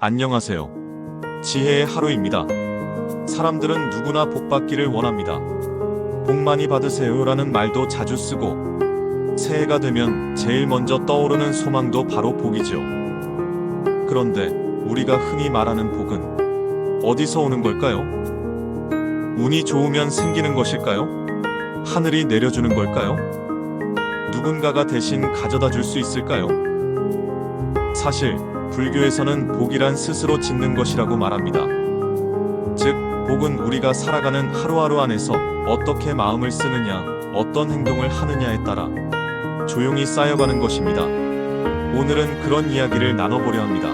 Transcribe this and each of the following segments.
안녕하세요. 지혜의 하루입니다. 사람들은 누구나 복 받기를 원합니다. 복 많이 받으세요라는 말도 자주 쓰고, 새해가 되면 제일 먼저 떠오르는 소망도 바로 복이죠. 그런데 우리가 흔히 말하는 복은 어디서 오는 걸까요? 운이 좋으면 생기는 것일까요? 하늘이 내려주는 걸까요? 누군가가 대신 가져다 줄 수 있을까요? 사실 불교에서는 복이란 스스로 짓는 것이라고 말합니다. 즉, 복은 우리가 살아가는 하루하루 안에서 어떻게 마음을 쓰느냐, 어떤 행동을 하느냐에 따라 조용히 쌓여가는 것입니다. 오늘은 그런 이야기를 나눠보려 합니다.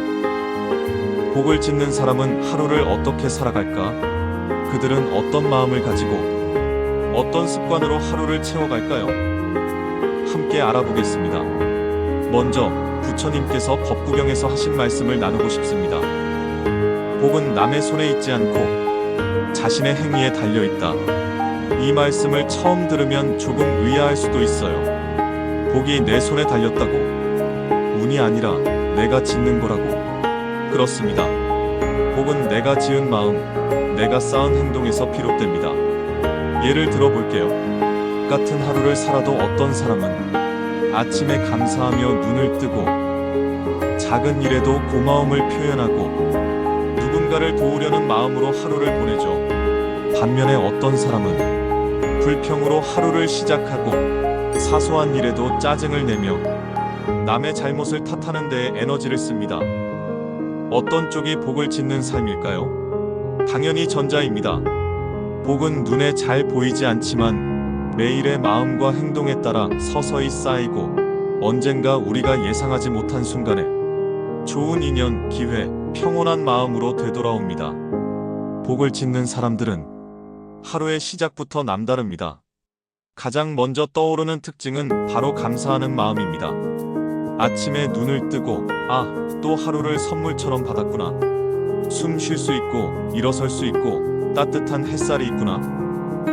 복을 짓는 사람은 하루를 어떻게 살아갈까? 그들은 어떤 마음을 가지고 어떤 습관으로 하루를 채워갈까요? 함께 알아보겠습니다. 먼저 부처님께서 법구경에서 하신 말씀을 나누고 싶습니다. 복은 남의 손에 있지 않고 자신의 행위에 달려있다. 이 말씀을 처음 들으면 조금 의아할 수도 있어요. 복이 내 손에 달렸다고? 운이 아니라 내가 짓는 거라고? 그렇습니다. 복은 내가 지은 마음, 내가 쌓은 행동에서 비롯됩니다. 예를 들어볼게요. 같은 하루를 살아도 어떤 사람은 아침에 감사하며 눈을 뜨고 작은 일에도 고마움을 표현하고 누군가를 도우려는 마음으로 하루를 보내죠. 반면에 어떤 사람은 불평으로 하루를 시작하고 사소한 일에도 짜증을 내며 남의 잘못을 탓하는 데에 에너지를 씁니다. 어떤 쪽이 복을 짓는 삶일까요? 당연히 전자입니다. 복은 눈에 잘 보이지 않지만 매일의 마음과 행동에 따라 서서히 쌓이고 언젠가 우리가 예상하지 못한 순간에 좋은 인연, 기회, 평온한 마음으로 되돌아옵니다. 복을 짓는 사람들은 하루의 시작부터 남다릅니다. 가장 먼저 떠오르는 특징은 바로 감사하는 마음입니다. 아침에 눈을 뜨고 또 하루를 선물처럼 받았구나. 숨 쉴 수 있고 일어설 수 있고 따뜻한 햇살이 있구나.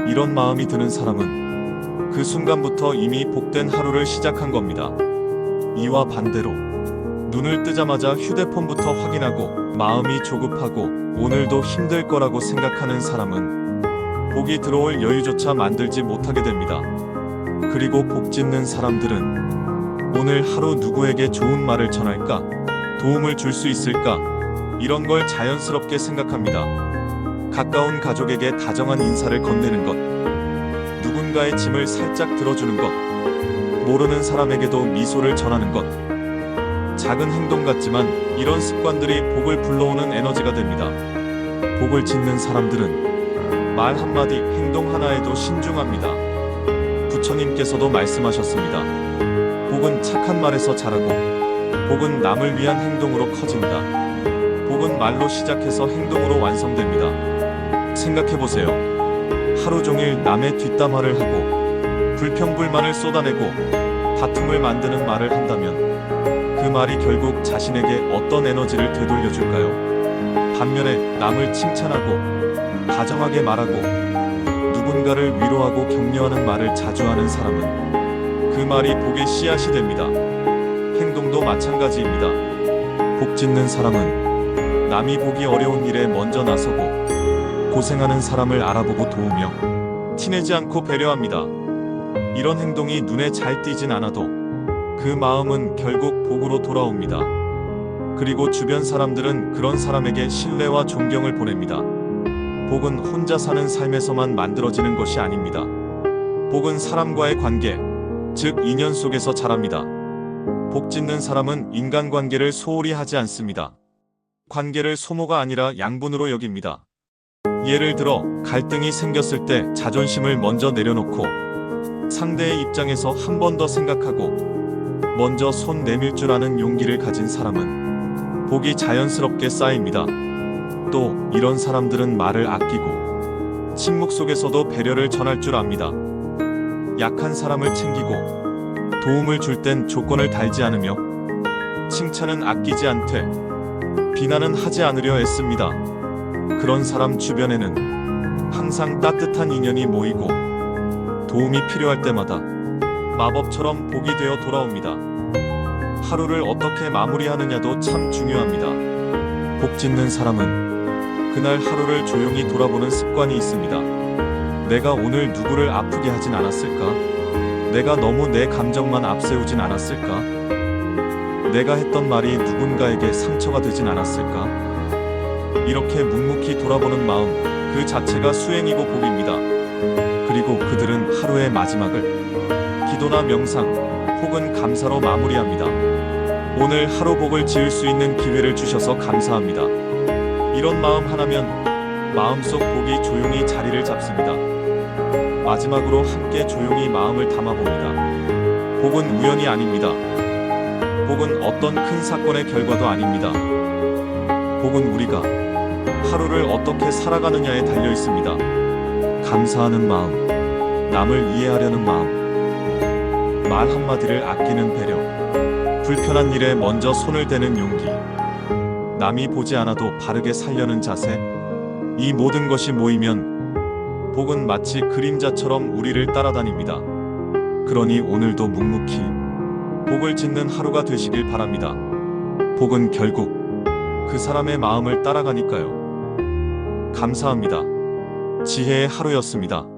이런 마음이 드는 사람은 그 순간부터 이미 복된 하루를 시작한 겁니다. 이와 반대로 눈을 뜨자마자 휴대폰부터 확인하고 마음이 조급하고 오늘도 힘들 거라고 생각하는 사람은 복이 들어올 여유조차 만들지 못하게 됩니다. 그리고 복 짓는 사람들은 오늘 하루 누구에게 좋은 말을 전할까? 도움을 줄 수 있을까? 이런 걸 자연스럽게 생각합니다. 가까운 가족에게 다정한 인사를 건네는 것, 누군가의 짐을 살짝 들어주는 것, 모르는 사람에게도 미소를 전하는 것. 작은 행동 같지만 이런 습관들이 복을 불러오는 에너지가 됩니다. 복을 짓는 사람들은 말 한마디, 행동 하나에도 신중합니다. 부처님께서도 말씀하셨습니다. 복은 착한 말에서 자라고, 복은 남을 위한 행동으로 커진다. 복은 말로 시작해서 행동으로 완성됩니다. 생각해보세요. 하루 종일 남의 뒷담화를 하고 불평불만을 쏟아내고 다툼을 만드는 말을 한다면 그 말이 결국 자신에게 어떤 에너지를 되돌려줄까요? 반면에 남을 칭찬하고 다정하게 말하고 누군가를 위로하고 격려하는 말을 자주 하는 사람은 그 말이 복의 씨앗이 됩니다. 행동도 마찬가지입니다. 복 짓는 사람은 남이 보기 어려운 일에 먼저 나서고 고생하는 사람을 알아보고 도우며 티내지 않고 배려합니다. 이런 행동이 눈에 잘 띄진 않아도 그 마음은 결국 복으로 돌아옵니다. 그리고 주변 사람들은 그런 사람에게 신뢰와 존경을 보냅니다. 복은 혼자 사는 삶에서만 만들어지는 것이 아닙니다. 복은 사람과의 관계, 즉 인연 속에서 자랍니다. 복 짓는 사람은 인간관계를 소홀히 하지 않습니다. 관계를 소모가 아니라 양분으로 여깁니다. 예를 들어 갈등이 생겼을 때 자존심을 먼저 내려놓고 상대의 입장에서 한 번 더 생각하고 먼저 손 내밀 줄 아는 용기를 가진 사람은 복이 자연스럽게 쌓입니다. 또 이런 사람들은 말을 아끼고 침묵 속에서도 배려를 전할 줄 압니다. 약한 사람을 챙기고 도움을 줄 땐 조건을 달지 않으며 칭찬은 아끼지 않되 비난은 하지 않으려 애씁니다. 그런 사람 주변에는 항상 따뜻한 인연이 모이고 도움이 필요할 때마다 마법처럼 복이 되어 돌아옵니다. 하루를 어떻게 마무리하느냐도 참 중요합니다. 복 짓는 사람은 그날 하루를 조용히 돌아보는 습관이 있습니다. 내가 오늘 누구를 아프게 하진 않았을까? 내가 너무 내 감정만 앞세우진 않았을까? 내가 했던 말이 누군가에게 상처가 되진 않았을까? 이렇게 묵묵히 돌아보는 마음, 그 자체가 수행이고 복입니다. 그리고 그들은 하루의 마지막을 기도나 명상 혹은 감사로 마무리합니다. 오늘 하루 복을 지을 수 있는 기회를 주셔서 감사합니다. 이런 마음 하나면 마음속 복이 조용히 자리를 잡습니다. 마지막으로 함께 조용히 마음을 담아봅니다. 복은 우연이 아닙니다. 복은 어떤 큰 사건의 결과도 아닙니다. 복은 우리가 하루를 어떻게 살아가느냐에 달려 있습니다. 감사하는 마음, 남을 이해하려는 마음, 말 한마디를 아끼는 배려, 불편한 일에 먼저 손을 대는 용기, 남이 보지 않아도 바르게 살려는 자세, 이 모든 것이 모이면 복은 마치 그림자처럼 우리를 따라다닙니다. 그러니 오늘도 묵묵히 복을 짓는 하루가 되시길 바랍니다. 복은 결국 그 사람의 마음을 따라가니까요. 감사합니다. 지혜의 하루였습니다.